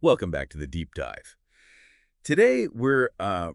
Welcome back to the deep dive. Today, we're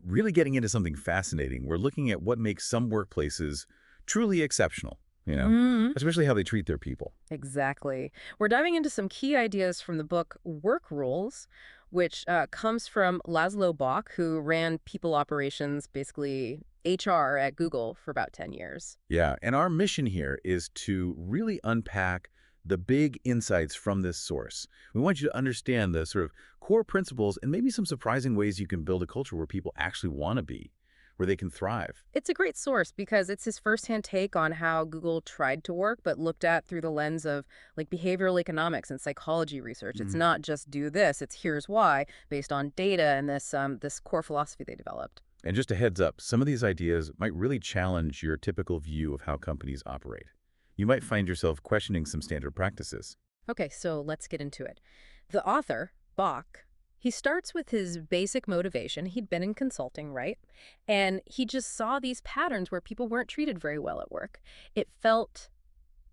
really getting into something fascinating. We're looking at what makes some workplaces truly exceptional, Mm, especially how they treat their people. exactly. We're diving into some key ideas from the book Work Rules, which comes from Laszlo Bock, who ran people operations, basically HR at Google for about 10 years. Yeah, and our mission here is to really unpack the big insights from this source. We want you to understand the sort of core principles and maybe some surprising ways you can build a culture where people actually want to be, where they can thrive. It's a great source because it's his firsthand take on how Google tried to work, but looked at through the lens of like behavioral economics and psychology research. It's not just do this; it's here's why, based on data and this core philosophy they developed. And just a heads up, some of these ideas might really challenge your typical view of how companies operate. You might find yourself questioning some standard practices. Okay, so let's get into it. The author, Bach, he starts with his basic motivation. He'd been in consulting, right? And he just saw these patterns where people weren't treated very well at work. It felt,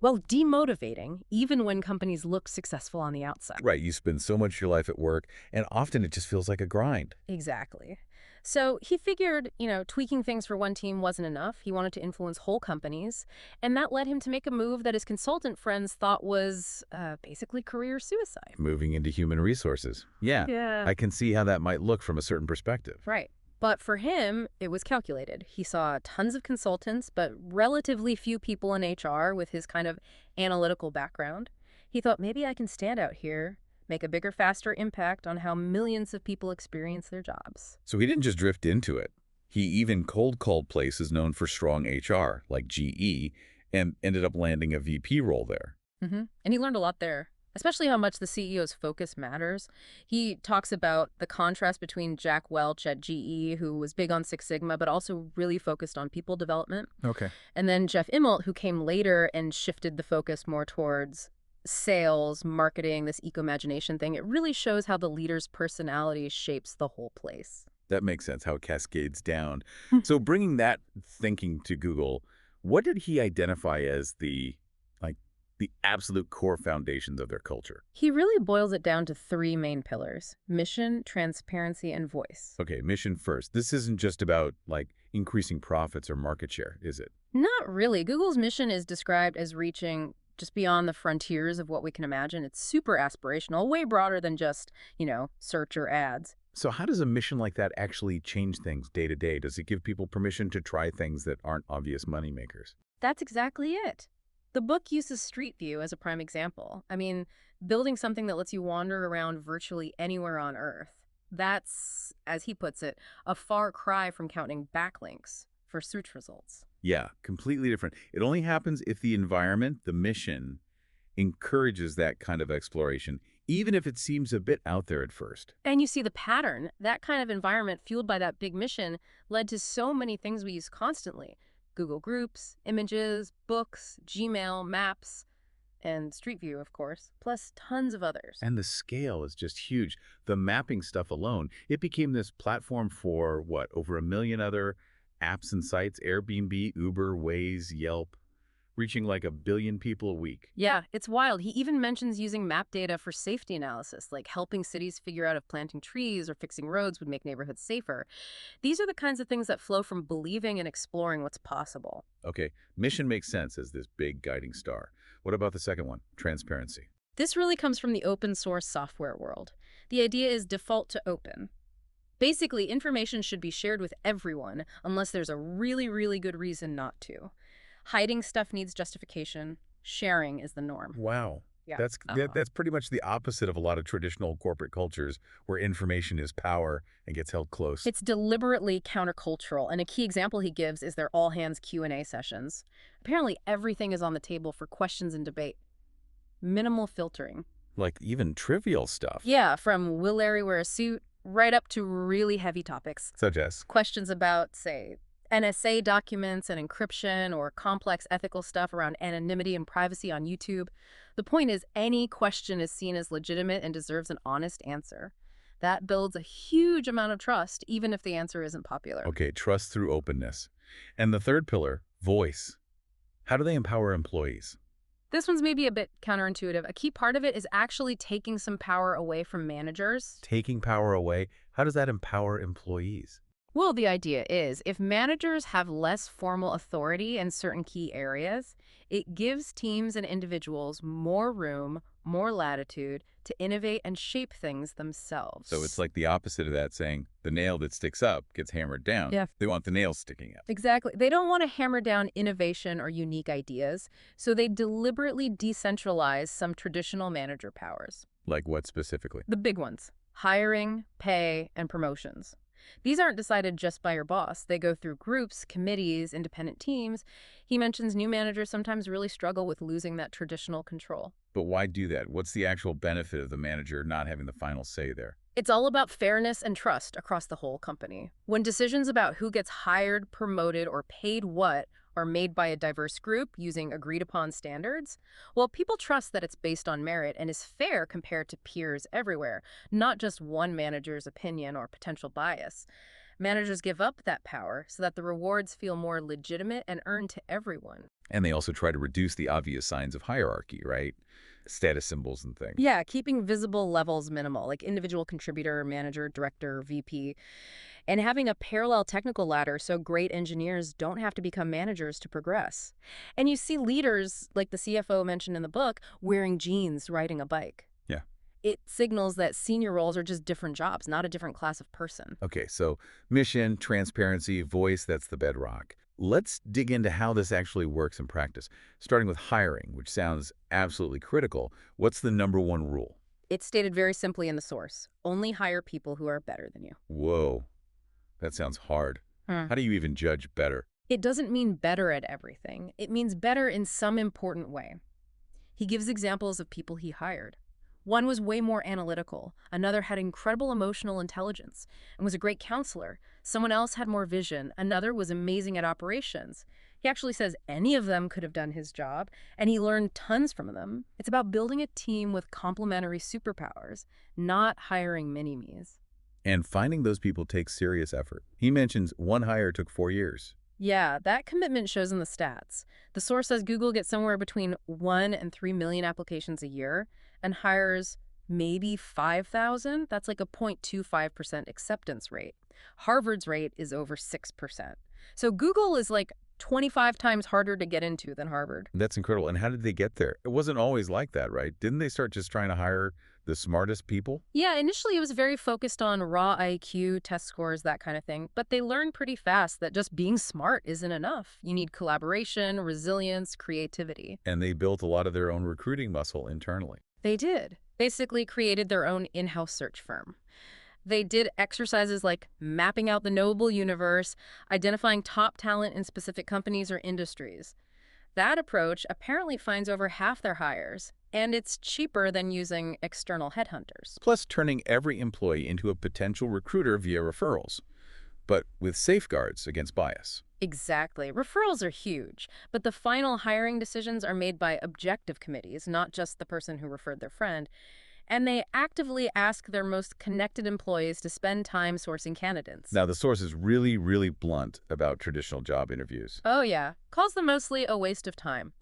well, demotivating, even when companies looked successful on the outside. Right, you spend so much of your life at work, and often it just feels like a grind. Exactly. So he figured, tweaking things for one team wasn't enough. He wanted to influence whole companies. And that led him to make a move that his consultant friends thought was basically career suicide. Moving into human resources. Yeah, Yeah. I can see how that might look from a certain perspective. Right. But for him, it was calculated. He saw tons of consultants, but relatively few people in HR with his kind of analytical background. He thought maybe I can stand out here, make a bigger, faster impact on how millions of people experience their jobs. So he didn't just drift into it. He even cold called places known for strong HR, like GE, and ended up landing a VP role there. And he learned a lot there, especially how much the CEO's focus matters. He talks about the contrast between Jack Welch at GE, who was big on Six Sigma, but also really focused on people development, Okay. and then Jeff Immelt, who came later and shifted the focus more towards sales, marketing, this eco-imagination thing. It really shows how the leader's personality shapes the whole place. That makes sense, how it cascades down. So bringing that thinking to Google, what did he identify as like, the absolute core foundations of their culture? He really boils it down to three main pillars: mission, transparency, and voice. Okay, mission first. This isn't just about, like, increasing profits or market share, is it? Not really. Google's mission is described as reaching just beyond the frontiers of what we can imagine. It's super aspirational, way broader than just, search or ads. So how does a mission like that actually change things day to day? Does it give people permission to try things that aren't obvious moneymakers? That's exactly it. The book uses Street View as a prime example. I mean, building something that lets you wander around virtually anywhere on Earth. That's, as he puts it, a far cry from counting backlinks for search results. Yeah, completely different. It only happens if the environment, the mission, encourages that kind of exploration, even if it seems a bit out there at first. And you see the pattern. That kind of environment fueled by that big mission led to so many things we use constantly: Google Groups, images, books, Gmail, maps, and Street View, of course, plus tons of others. And the scale is just huge. The mapping stuff alone, it became this platform for, what, over 1 million other apps and sites, Airbnb, Uber, Waze, Yelp, reaching like 1 billion people a week. Yeah, it's wild. He even mentions using map data for safety analysis, like helping cities figure out if planting trees or fixing roads would make neighborhoods safer. These are the kinds of things that flow from believing and exploring what's possible. Okay, mission makes sense as this big guiding star. What about the second one? Transparency. This really comes from the open source software world. The idea is default to open. Basically, information should be shared with everyone unless there's a really, really good reason not to. Hiding stuff needs justification. Sharing is the norm. Wow. Yeah. That's pretty much the opposite of a lot of traditional corporate cultures where information is power and gets held close. It's deliberately countercultural, and a key example he gives is their all-hands Q&A sessions. Apparently, everything is on the table for questions and debate. Minimal filtering. Like even trivial stuff. Yeah, from will Larry wear a suit, right up to really heavy topics. Such as? Questions about, say, NSA documents and encryption, or complex ethical stuff around anonymity and privacy on YouTube. The point is, any question is seen as legitimate and deserves an honest answer. That builds a huge amount of trust, even if the answer isn't popular. Okay, trust through openness. And the third pillar, voice. How do they empower employees? This one's maybe a bit counterintuitive. A key part of it is actually taking some power away from managers. Taking power away, how does that empower employees? Well, the idea is if managers have less formal authority in certain key areas, it gives teams and individuals more room, more latitude to innovate and shape things So it's themselves. like the opposite of that saying, the nail that sticks up gets hammered down. Yeah. They want the nail sticking up. Exactly. They don't want to hammer down innovation or unique ideas, so they deliberately decentralize some traditional manager powers. Like what specifically? The big ones: hiring, pay, and promotions. These aren't decided just by your boss. They go through groups, committees, independent teams. He mentions new managers sometimes really struggle with losing that traditional control. But why do that? What's the actual benefit of the manager not having the final say there? It's all about fairness and trust across the whole company. When decisions about who gets hired, promoted, or paid what are made by a diverse group using agreed-upon standards, well, people trust that it's based on merit and is fair compared to peers everywhere, not just one manager's opinion or potential bias. Managers give up that power so that the rewards feel more legitimate and earned to everyone. And they also try to reduce the obvious signs of hierarchy, right? Status symbols and things. Yeah, keeping visible levels minimal, like individual contributor, manager, director, VP, and having a parallel technical ladder so great engineers don't have to become managers to progress. And you see leaders, like the CFO mentioned in the book, wearing jeans, riding a bike. Yeah. It signals that senior roles are just different jobs, not a different class of person. Okay, so mission, transparency, voice, that's the bedrock. Let's dig into how this actually works in practice, starting with hiring, which sounds absolutely critical. What's the number one rule? It's stated very simply in the source: only hire people who are better than you. Whoa, that sounds hard. How do you even judge better? It doesn't mean better at everything. It means better in some important way. He gives examples of people he hired. One was way more analytical. Another had incredible emotional intelligence and was a great counselor. Someone else had more vision. Another was amazing at operations. He actually says any of them could have done his job, and he learned tons from them. It's about building a team with complementary superpowers, not hiring mini-me's. And finding those people takes serious effort. He mentions one hire took 4 years. Yeah, that commitment shows in the stats. The source says Google gets somewhere between 1 and 3 million applications a year and hires maybe 5,000. That's like a 0.25% acceptance rate. Harvard's rate is over 6%. So Google is like 25 times harder to get into than Harvard. That's incredible. And how did they get there? It wasn't always like that, right? Didn't they start just trying to hire the smartest people? Yeah, initially it was very focused on raw IQ, test scores, that kind of thing. But they learned pretty fast that just being smart isn't enough. You need collaboration, resilience, creativity. And they built a lot of their own recruiting muscle internally. They did. Basically created their own in-house search firm. They did exercises like mapping out the knowable universe, identifying top talent in specific companies or industries. That approach apparently finds over half their hires, and it's cheaper than using external headhunters. Plus turning every employee into a potential recruiter via referrals, but with safeguards against bias. Exactly. Referrals are huge, but the final hiring decisions are made by objective committees, not just the person who referred their friend. And they actively ask their most connected employees to spend time sourcing candidates. Now, the source is really, really blunt about traditional job interviews. Oh, yeah. Calls them mostly a waste of time.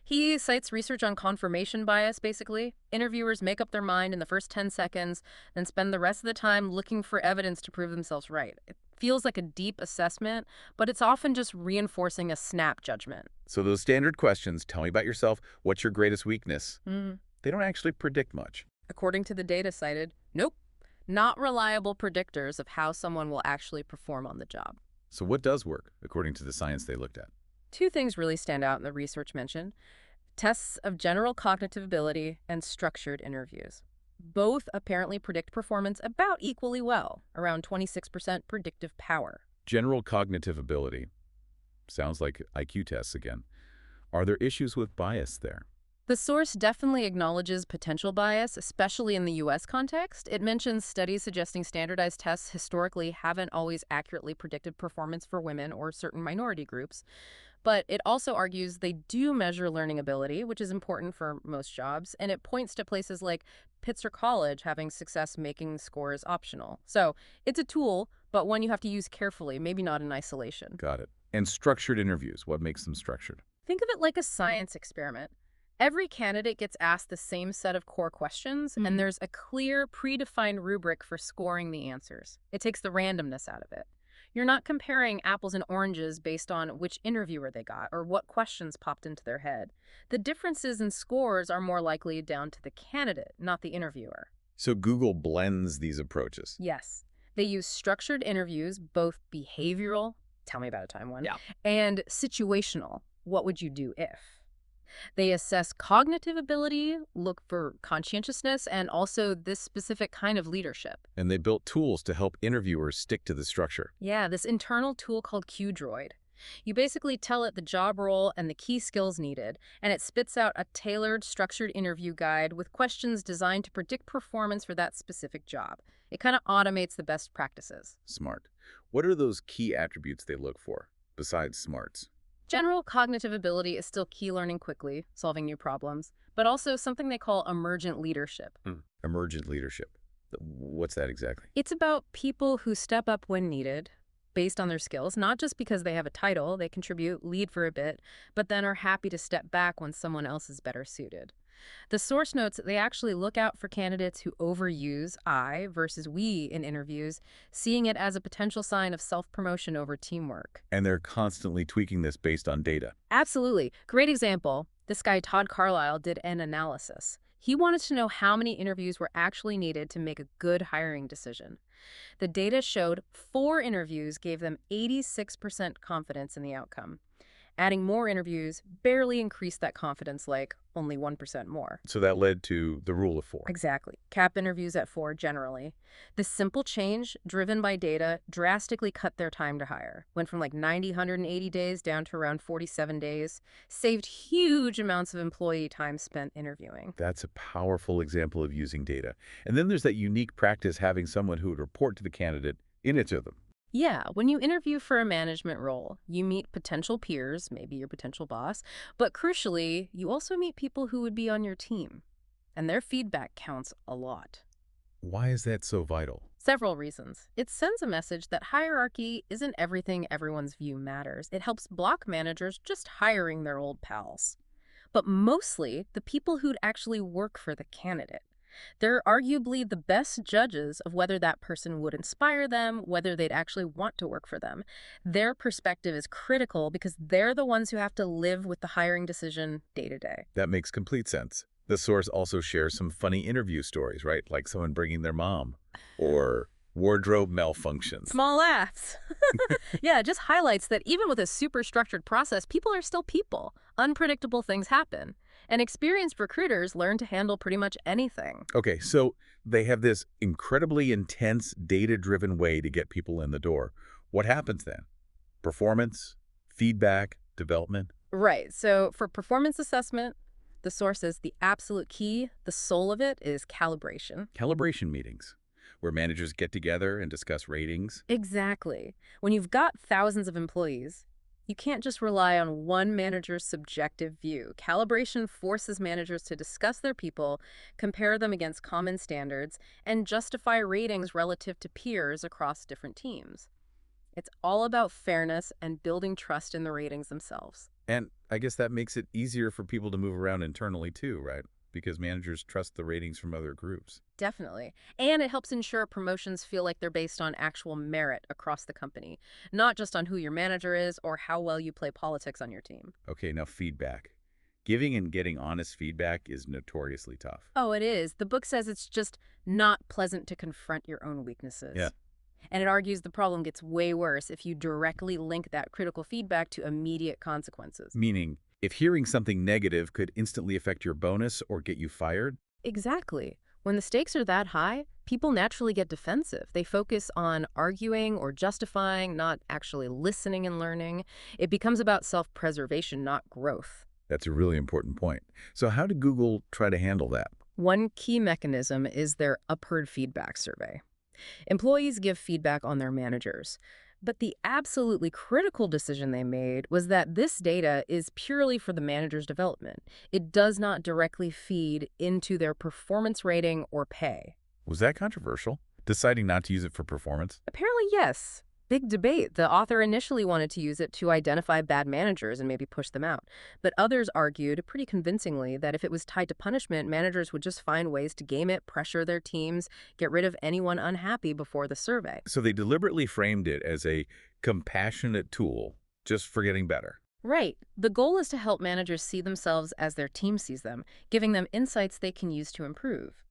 He cites research on confirmation bias, basically. Interviewers make up their mind in the first 10 seconds, then spend the rest of the time looking for evidence to prove themselves right. It feels like a deep assessment, but it's often just reinforcing a snap judgment. So those standard questions, tell me about yourself, what's your greatest weakness? Mm. They don't actually predict much. According to the data cited, nope. Not reliable predictors of how someone will actually perform on the job. So what does work, according to the science they looked at? Two things really stand out in the research mentioned: tests of general cognitive ability and structured interviews. Both apparently predict performance about equally well, around 26% predictive power. General cognitive ability. Sounds like IQ tests again. Are there issues with bias there? The source definitely acknowledges potential bias, especially in the U.S. context. It mentions studies suggesting standardized tests historically haven't always accurately predicted performance for women or certain minority groups. But it also argues they do measure learning ability, which is important for most jobs, and it points to places like Pitzer College having success making scores optional. So it's a tool, but one you have to use carefully, maybe not in isolation. Got it. And structured interviews, what makes them structured? Think of it like a science experiment. Every candidate gets asked the same set of core questions, and there's a clear, predefined rubric for scoring the answers. It takes the randomness out of it. You're not comparing apples and oranges based on which interviewer they got or what questions popped into their head. The differences in scores are more likely down to the candidate, not the interviewer. So Google blends these approaches. Yes, they use structured interviews, both behavioral, tell me about a time one, Yeah. and situational, what would you do if? They assess cognitive ability, look for conscientiousness, and also this specific kind of leadership. And they built tools to help interviewers stick to the structure. Yeah, this internal tool called QDroid. You basically tell it the job role and the key skills needed, and it spits out a tailored, structured interview guide with questions designed to predict performance for that specific job. It kind of automates the best practices. Smart. What are those key attributes they look for, besides smarts? General cognitive ability is still key, learning quickly, solving new problems, but also something they call emergent leadership. Emergent leadership. What's that exactly? It's about people who step up when needed, based on their skills, not just because they have a title, they contribute, lead for a bit, but then are happy to step back when someone else is better suited. The source notes they actually look out for candidates who overuse I versus we in interviews, seeing it as a potential sign of self-promotion over teamwork. And they're constantly tweaking this based on data. Absolutely. Great example. This guy, Todd Carlisle, did an analysis. He wanted to know how many interviews were actually needed to make a good hiring decision. The data showed 4 interviews gave them 86% confidence in the outcome. Adding more interviews barely increased that confidence, like only 1% more. So that led to the rule of 4. Exactly. Cap interviews at 4 generally. This simple change, driven by data, drastically cut their time to hire. Went from like 90, 180 days down to around 47 days. Saved huge amounts of employee time spent interviewing. That's a powerful example of using data. And then there's that unique practice having someone who would report to the candidate in it to them. Yeah, when you interview for a management role, you meet potential peers, maybe your potential boss, but crucially, you also meet people who would be on your team. And their feedback counts a lot. Why is that so vital? Several reasons. It sends a message that hierarchy isn't everything everyone's view matters. It helps block managers just hiring their old pals. But mostly, the people who'd actually work for the candidate. They're arguably the best judges of whether that person would inspire them, whether they'd actually want to work for them. Their perspective is critical because they're the ones who have to live with the hiring decision day to day. That makes complete sense. The source also shares some funny interview stories, right? Like someone bringing their mom or wardrobe malfunctions. Small laughs. Yeah, it just highlights that even with a super structured process, people are still people. Unpredictable things happen. And experienced recruiters learn to handle pretty much anything. Okay, so they have this incredibly intense, data-driven way to get people in the door. What happens then? Performance, feedback, development? Right. So for performance assessment, the source says the absolute key, the soul of it, is calibration. Calibration meetings, where managers get together and discuss ratings. Exactly. When you've got thousands of employees, you can't just rely on one manager's subjective view. Calibration forces managers to discuss their people, compare them against common standards, and justify ratings relative to peers across different teams. It's all about fairness and building trust in the ratings themselves. And I guess that makes it easier for people to move around internally too, right? Because managers trust the ratings from other groups. Definitely. And it helps ensure promotions feel like they're based on actual merit across the company, not just on who your manager is or how well you play politics on your team. Okay, now feedback. Giving and getting honest feedback is notoriously tough. Oh, it is. The book says it's just not pleasant to confront your own weaknesses. Yeah. And it argues the problem gets way worse if you directly link that critical feedback to immediate consequences. Meaning, if hearing something negative could instantly affect your bonus or get you fired? Exactly. When the stakes are that high, people naturally get defensive. They focus on arguing or justifying, not actually listening and learning. It becomes about self-preservation, not growth. That's a really important point. So how did Google try to handle that? One key mechanism is their upward feedback survey. Employees give feedback on their managers. But the absolutely critical decision they made was that this data is purely for the manager's development. It does not directly feed into their performance rating or pay. Was that controversial? Deciding not to use it for performance? Apparently, yes. big debate. The author initially wanted to use it to identify bad managers and maybe push them out. But others argued pretty convincingly that if it was tied to punishment, managers would just find ways to game it, pressure their teams, get rid of anyone unhappy before the survey. So they deliberately framed it as a compassionate tool just for getting better. Right. The goal is to help managers see themselves as their team sees them, giving them insights they can use to improve.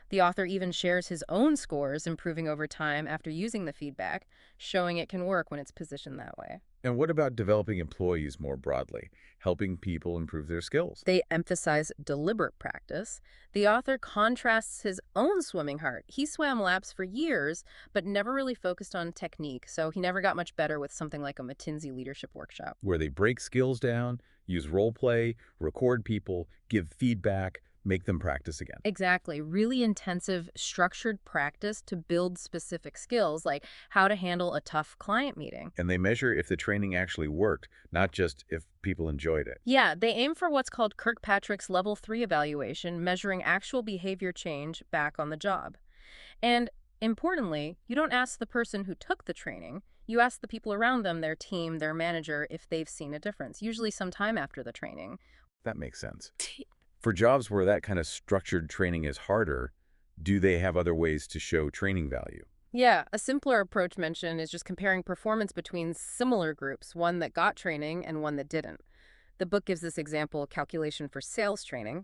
The author even shares his own scores improving over time after using the feedback, showing it can work when it's positioned that way. And what about developing employees more broadly, helping people improve their skills? They emphasize deliberate practice. The author contrasts his own swimming heart. He swam laps for years, but never really focused on technique, so he never got much better with something like a McKinsey leadership workshop. Where they break skills down, use role play, record people, give feedback, make them practice again. Exactly. Really intensive, structured practice to build specific skills, like how to handle a tough client meeting. And they measure if the training actually worked, not just if people enjoyed it. Yeah, they aim for what's called Kirkpatrick's Level 3 evaluation, measuring actual behavior change back on the job. And importantly, you don't ask the person who took the training. You ask the people around them, their team, their manager, if they've seen a difference, usually sometime after the training. That makes sense. For jobs where that kind of structured training is harder, do they have other ways to show training value? Yeah, a simpler approach mentioned is just comparing performance between similar groups, one that got training and one that didn't. The book gives this example calculation for sales training,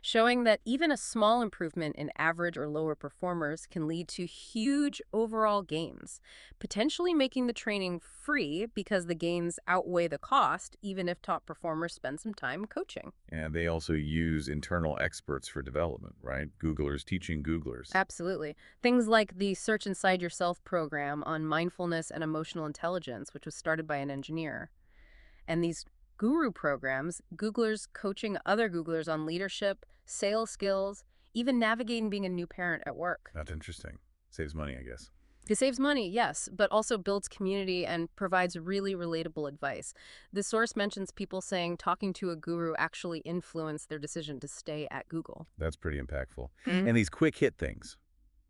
showing that even a small improvement in average or lower performers can lead to huge overall gains, potentially making the training free because the gains outweigh the cost, even if top performers spend some time coaching. And they also use internal experts for development, right? Googlers teaching Googlers. Absolutely. Things like the Search Inside Yourself program on mindfulness and emotional intelligence, which was started by an engineer. And these guru programs, Googlers coaching other Googlers on leadership, sales skills, even navigating being a new parent at work. That's interesting. Saves money, I guess. It saves money, yes, but also builds community and provides really relatable advice. The source mentions people saying talking to a guru actually influenced their decision to stay at Google. That's pretty impactful. And these quick hit things,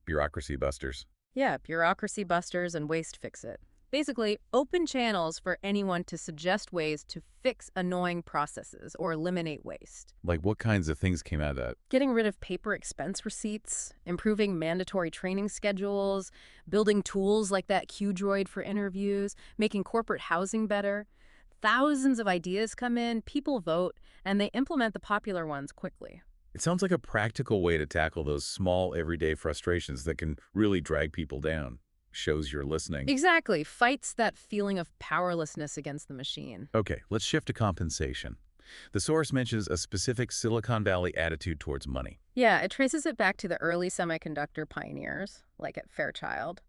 bureaucracy busters. Yeah, bureaucracy busters and waste fix it. Basically, open channels for anyone to suggest ways to fix annoying processes or eliminate waste. Like what kinds of things came out of that? Getting rid of paper expense receipts, improving mandatory training schedules, building tools like that Q-Droid for interviews, making corporate housing better. Thousands of ideas come in, people vote, and they implement the popular ones quickly. It sounds like a practical way to tackle those small everyday frustrations that can really drag people down. Shows you're listening. Exactly. Fights that feeling of powerlessness against the machine. Okay, let's shift to compensation. The source mentions a specific Silicon Valley attitude towards money. Yeah, it traces it back to the early semiconductor pioneers, like at Fairchild.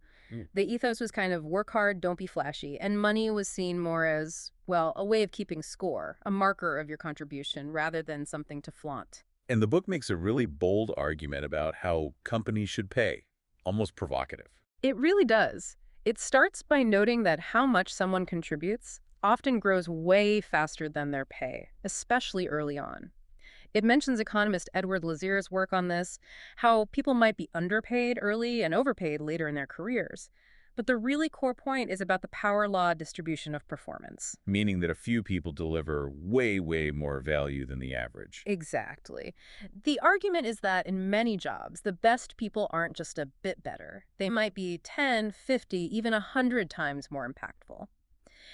The ethos was kind of work hard, don't be flashy, and money was seen more as, well, a way of keeping score, a marker of your contribution rather than something to flaunt. And the book makes a really bold argument about how companies should pay, almost provocative. It really does. It starts by noting that how much someone contributes often grows way faster than their pay, especially early on. It mentions economist Edward Lazier's work on this, how people might be underpaid early and overpaid later in their careers. But the really core point is about the power law distribution of performance. Meaning that a few people deliver way, way more value than the average. Exactly. The argument is that in many jobs, the best people aren't just a bit better. They might be 10, 50, even 100 times more impactful.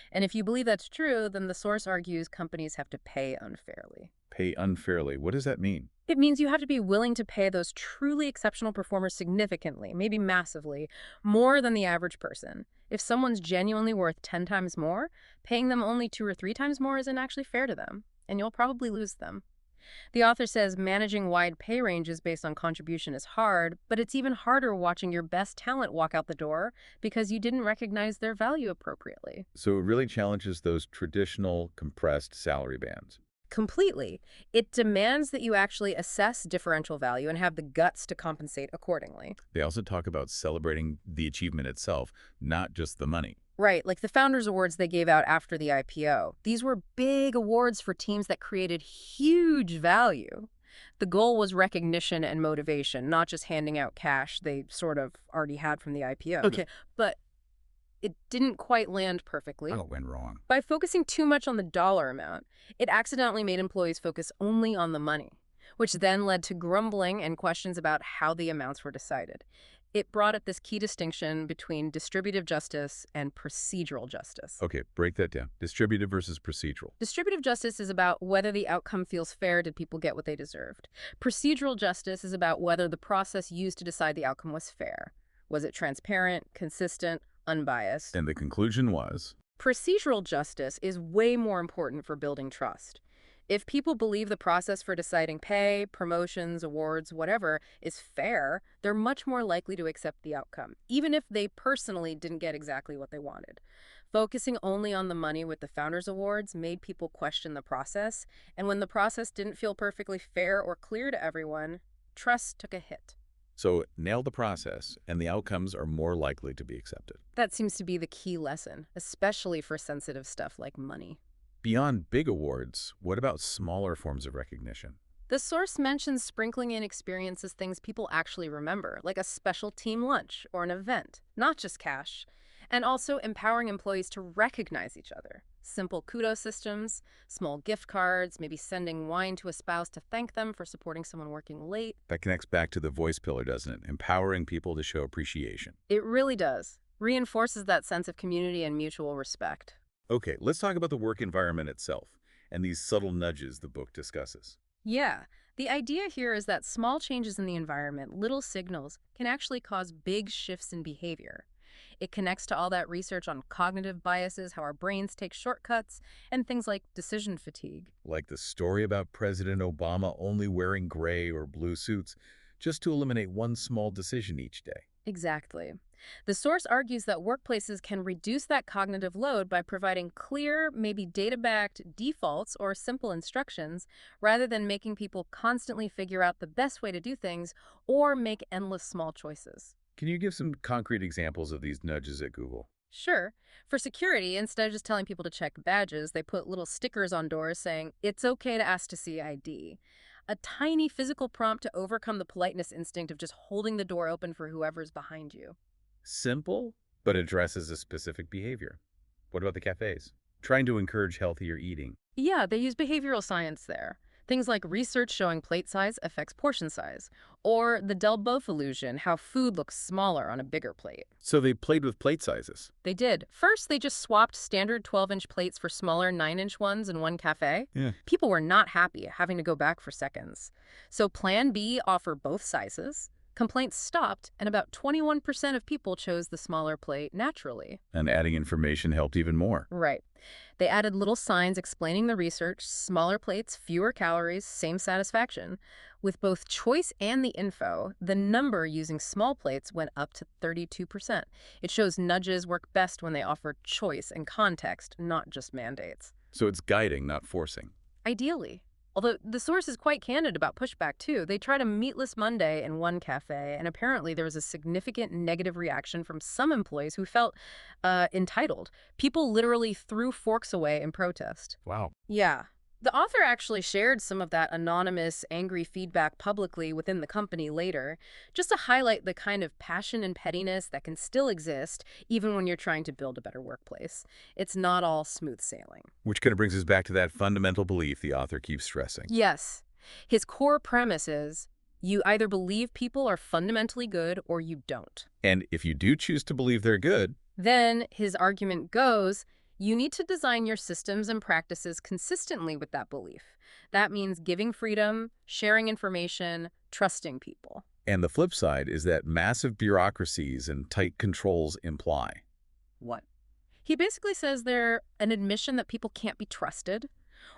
And if you believe that's true, then the source argues companies have to pay unfairly. Pay unfairly. What does that mean? It means you have to be willing to pay those truly exceptional performers significantly, maybe massively, more than the average person. If someone's genuinely worth 10 times more, paying them only 2 or 3 times more isn't actually fair to them, and you'll probably lose them. The author says managing wide pay ranges based on contribution is hard, but it's even harder watching your best talent walk out the door because you didn't recognize their value appropriately. So it really challenges those traditional compressed salary bands. Completely. It demands that you actually assess differential value and have the guts to compensate accordingly. They also talk about celebrating the achievement itself, not just the money. Right, like the Founders Awards they gave out after the IPO. These were big awards for teams that created huge value. The goal was recognition and motivation, not just handing out cash they sort of already had from the IPO. Okay, but it didn't quite land perfectly. Oh, it went wrong. By focusing too much on the dollar amount, it accidentally made employees focus only on the money, which then led to grumbling and questions about how the amounts were decided. It brought up this key distinction between distributive justice and procedural justice. Okay, break that down. Distributive versus procedural. Distributive justice is about whether the outcome feels fair, did people get what they deserved. Procedural justice is about whether the process used to decide the outcome was fair. Was it transparent, consistent, unbiased? And the conclusion was? Procedural justice is way more important for building trust. If people believe the process for deciding pay, promotions, awards, whatever, is fair, they're much more likely to accept the outcome, even if they personally didn't get exactly what they wanted. Focusing only on the money with the Founders Awards made people question the process, and when the process didn't feel perfectly fair or clear to everyone, trust took a hit. So nail the process, and the outcomes are more likely to be accepted. That seems to be the key lesson, especially for sensitive stuff like money. Beyond big awards, what about smaller forms of recognition? The source mentions sprinkling in experiences, things people actually remember, like a special team lunch or an event, not just cash, and also empowering employees to recognize each other. Simple kudos systems, small gift cards, maybe sending wine to a spouse to thank them for supporting someone working late. That connects back to the voice pillar, doesn't it? Empowering people to show appreciation. It really does. Reinforces that sense of community and mutual respect. Okay, let's talk about the work environment itself and these subtle nudges the book discusses. Yeah, the idea here is that small changes in the environment, little signals, can actually cause big shifts in behavior. It connects to all that research on cognitive biases, how our brains take shortcuts, and things like decision fatigue. Like the story about President Obama only wearing gray or blue suits just to eliminate one small decision each day. Exactly. The source argues that workplaces can reduce that cognitive load by providing clear, maybe data-backed defaults or simple instructions, rather than making people constantly figure out the best way to do things or make endless small choices. Can you give some concrete examples of these nudges at Google? Sure. For security, instead of just telling people to check badges, they put little stickers on doors saying, "It's okay to ask to see ID." A tiny physical prompt to overcome the politeness instinct of just holding the door open for whoever's behind you. Simple, but addresses a specific behavior. What about the cafes? Trying to encourage healthier eating. Yeah, they use behavioral science there. Things like research showing plate size affects portion size, or the Delboeuf illusion, how food looks smaller on a bigger plate. So they played with plate sizes. They did. First, they just swapped standard 12-inch plates for smaller 9-inch ones in one cafe. Yeah. People were not happy, having to go back for seconds. So Plan B offered both sizes. Complaints stopped, and about 21% of people chose the smaller plate naturally. And adding information helped even more. Right. They added little signs explaining the research, smaller plates, fewer calories, same satisfaction. With both choice and the info, the number using small plates went up to 32%. It shows nudges work best when they offer choice and context, not just mandates. So it's guiding, not forcing. Ideally. Although the source is quite candid about pushback, too. They tried a meatless Monday in one cafe, and apparently there was a significant negative reaction from some employees who felt entitled. People literally threw forks away in protest. Wow. Yeah. The author actually shared some of that anonymous, angry feedback publicly within the company later, just to highlight the kind of passion and pettiness that can still exist even when you're trying to build a better workplace. It's not all smooth sailing. Which kind of brings us back to that fundamental belief the author keeps stressing. Yes. His core premise is you either believe people are fundamentally good or you don't. And if you do choose to believe they're good, then, his argument goes, you need to design your systems and practices consistently with that belief. That means giving freedom, sharing information, trusting people. and the flip side is that massive bureaucracies and tight controls imply. What? He basically says they're an admission that people can't be trusted,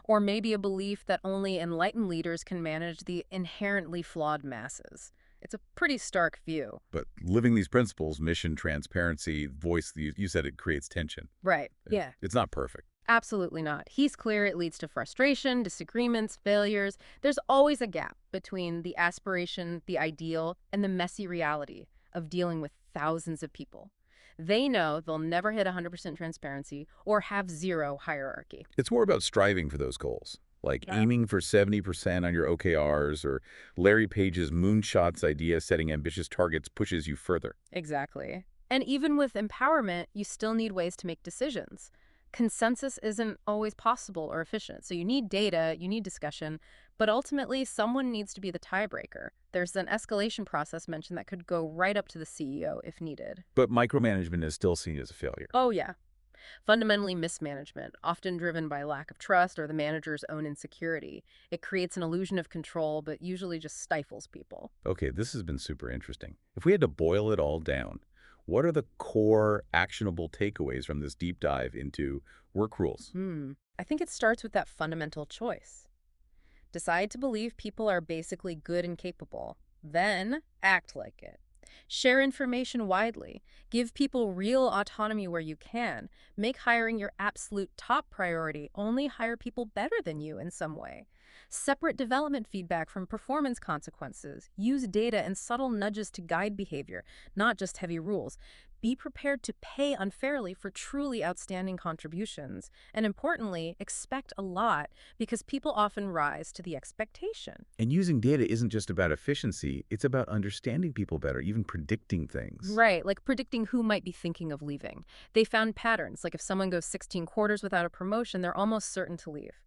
or maybe a belief that only enlightened leaders can manage the inherently flawed masses. It's a pretty stark view. But living these principles, mission, transparency, voice, you said it creates tension. Right, yeah. It's not perfect. Absolutely not. He's clear it leads to frustration, disagreements, failures. There's always a gap between the aspiration, the ideal, and the messy reality of dealing with thousands of people. They know they'll never hit 100% transparency or have zero hierarchy. It's more about striving for those goals, like Yeah. aiming for 70% on your OKRs, or Larry Page's moonshots idea setting ambitious targets pushes you further. Exactly. And even with empowerment, you still need ways to make decisions. Consensus isn't always possible or efficient. So you need data, you need discussion, but ultimately someone needs to be the tiebreaker. There's an escalation process mentioned that could go right up to the CEO if needed. But micromanagement is still seen as a failure. Oh, yeah. Fundamentally mismanagement, often driven by lack of trust or the manager's own insecurity. It creates an illusion of control, but usually just stifles people. Okay, this has been super interesting. If we had to boil it all down, what are the core actionable takeaways from this deep dive into work rules? I think it starts with that fundamental choice. Decide to believe people are basically good and capable. Then act like it. Share information widely. Give people real autonomy where you can. Make hiring your absolute top priority. Only hire people better than you in some way. Separate development feedback from performance consequences. Use data and subtle nudges to guide behavior, not just heavy rules. Be prepared to pay unfairly for truly outstanding contributions. And importantly, expect a lot because people often rise to the expectation. And using data isn't just about efficiency, it's about understanding people better, even predicting things. Right, like predicting who might be thinking of leaving. They found patterns, like if someone goes 16 quarters without a promotion, they're almost certain to leave.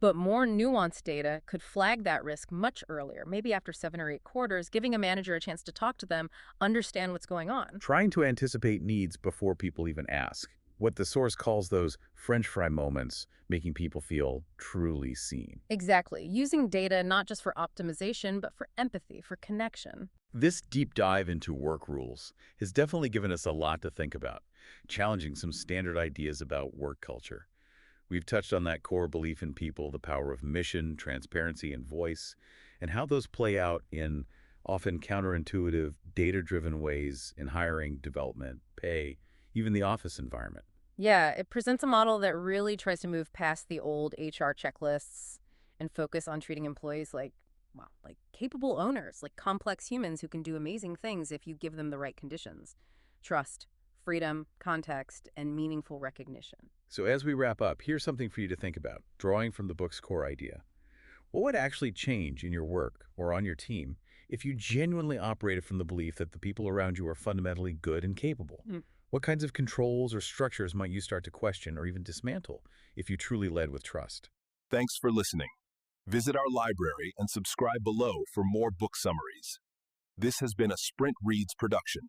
But more nuanced data could flag that risk much earlier, maybe after 7 or 8 quarters, giving a manager a chance to talk to them, understand what's going on. Trying to anticipate needs before people even ask. What the source calls those French fry moments, making people feel truly seen. Exactly, using data not just for optimization, but for empathy, for connection. This deep dive into work rules has definitely given us a lot to think about, challenging some standard ideas about work culture. We've touched on that core belief in people, the power of mission, transparency, and voice, and how those play out in often counterintuitive, data-driven ways in hiring, development, pay, even the office environment. Yeah, it presents a model that really tries to move past the old HR checklists and focus on treating employees like, well, like capable owners, like complex humans who can do amazing things if you give them the right conditions. Trust, freedom, context, and meaningful recognition. So as we wrap up, here's something for you to think about, drawing from the book's core idea. What would actually change in your work or on your team if you genuinely operated from the belief that the people around you are fundamentally good and capable? What kinds of controls or structures might you start to question or even dismantle if you truly led with trust? Thanks for listening. Visit our library and subscribe below for more book summaries. This has been a Sprint Reads production.